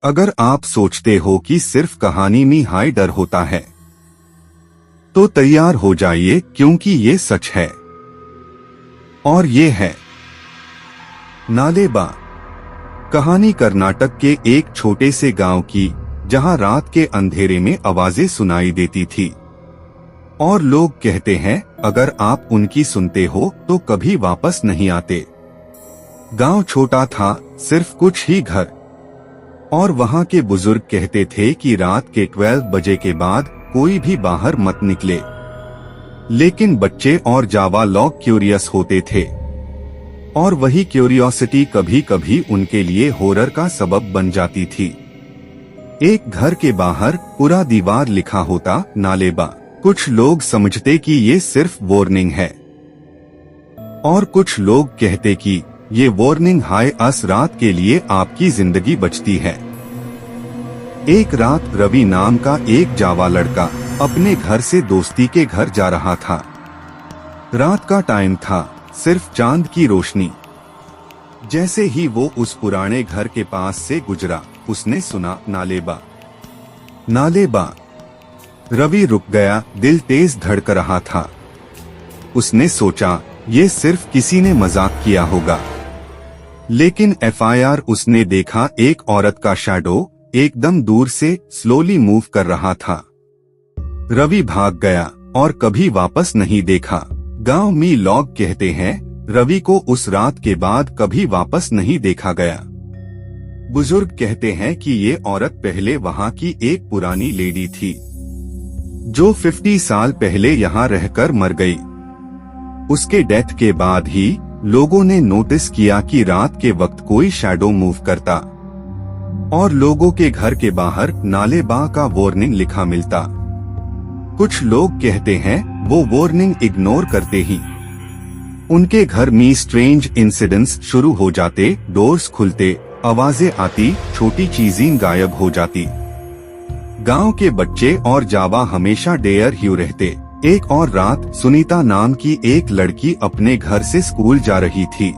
अगर आप सोचते हो कि सिर्फ कहानी में हाई डर होता है तो तैयार हो जाइए, क्योंकि ये सच है। और ये है नालेबा। कहानी कर्नाटक के एक छोटे से गांव की, जहां रात के अंधेरे में आवाजें सुनाई देती थी और लोग कहते हैं अगर आप उनकी सुनते हो तो कभी वापस नहीं आते। गांव छोटा था, सिर्फ कुछ ही घर, और वहां के बुजुर्ग कहते थे कि रात के 12 बजे के बाद कोई भी बाहर मत निकले। लेकिन बच्चे और जावा लोग क्यूरियस होते थे, और वही क्यूरियोसिटी कभी कभी उनके लिए हॉरर का सबब बन जाती थी। एक घर के बाहर पूरा दीवार लिखा होता नालेबा। कुछ लोग समझते कि ये सिर्फ वार्निंग है, और कुछ लोग कहते कि ये वार्निंग हाय अस रात के लिए आपकी जिंदगी बचती है। एक रात रवि नाम का एक जावा लड़का अपने घर से दोस्ती के घर जा रहा था। रात का टाइम था, सिर्फ चांद की रोशनी। जैसे ही वो उस पुराने घर के पास से गुजरा, उसने सुना नालेबा नालेबा। रवि रुक गया, दिल तेज धड़क रहा था। उसने सोचा ये सिर्फ किसी ने मजाक किया होगा। लेकिन एफआईआर उसने देखा, एक औरत का शैडो एकदम दूर से स्लोली मूव कर रहा था। रवि भाग गया और कभी वापस नहीं देखा। गांव में लोग कहते हैं रवि को उस रात के बाद कभी वापस नहीं देखा गया। बुजुर्ग कहते हैं कि ये औरत पहले वहां की एक पुरानी लेडी थी, जो 50 साल पहले यहाँ रहकर मर गई। उसके डेथ के बाद ही लोगों ने नोटिस किया कि रात के वक्त कोई शैडो मूव करता और लोगों के घर के बाहर नालेबा का वार्निंग लिखा मिलता। कुछ लोग कहते हैं वो वार्निंग इग्नोर करते ही उनके घर में स्ट्रेंज इंसिडेंट्स शुरू हो जाते। डोर्स खुलते, आवाजें आती, छोटी चीजें गायब हो जाती। गांव के बच्चे और जावा हमेशा डेयर ह्यू रहते। एक और रात सुनीता नाम की एक लड़की अपने घर से स्कूल जा रही थी।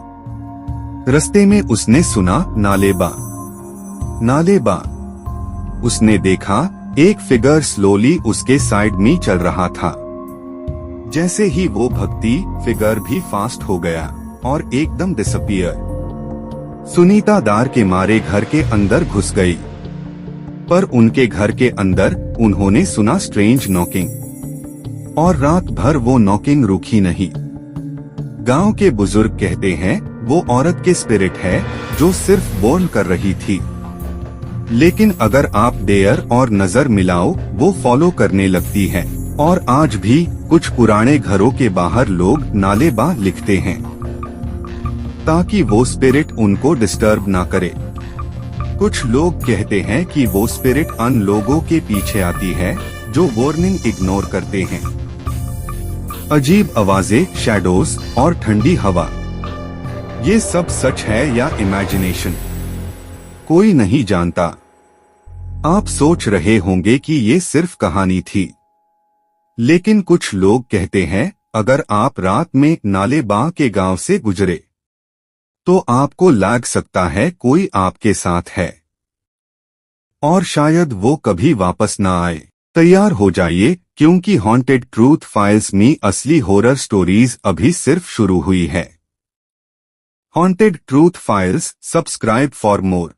रास्ते में उसने सुना नालेबा नालेबा। उसने देखा एक फिगर स्लोली उसके साइड में चल रहा था। जैसे ही वो भगती, फिगर भी फास्ट हो गया और एकदम डिसअपीयर। सुनीता डर के मारे घर के अंदर घुस गई, पर उनके घर के अंदर उन्होंने सुना स्ट्रेंज नॉकिंग, और रात भर वो नॉकिंग रुकी नहीं। गांव के बुजुर्ग कहते हैं वो औरत के स्पिरिट है जो सिर्फ वार्न कर रही थी। लेकिन अगर आप डेयर और नजर मिलाओ, वो फॉलो करने लगती है। और आज भी कुछ पुराने घरों के बाहर लोग नालेबा लिखते हैं, ताकि वो स्पिरिट उनको डिस्टर्ब ना करे। कुछ लोग कहते हैं कि वो स्पिरिट अन लोगों के पीछे आती है जो वार्निंग इग्नोर करते हैं। अजीब आवाजें, शैडोज और ठंडी हवा, ये सब सच है या इमेजिनेशन, कोई नहीं जानता। आप सोच रहे होंगे कि ये सिर्फ कहानी थी, लेकिन कुछ लोग कहते हैं अगर आप रात में नालेबा के गांव से गुजरे तो आपको लग सकता है कोई आपके साथ है, और शायद वो कभी वापस ना आए। तैयार हो जाइए, क्योंकि हॉन्टेड ट्रूथ फाइल्स में असली हॉरर स्टोरीज अभी सिर्फ शुरू हुई है। Haunted truth files, subscribe for more.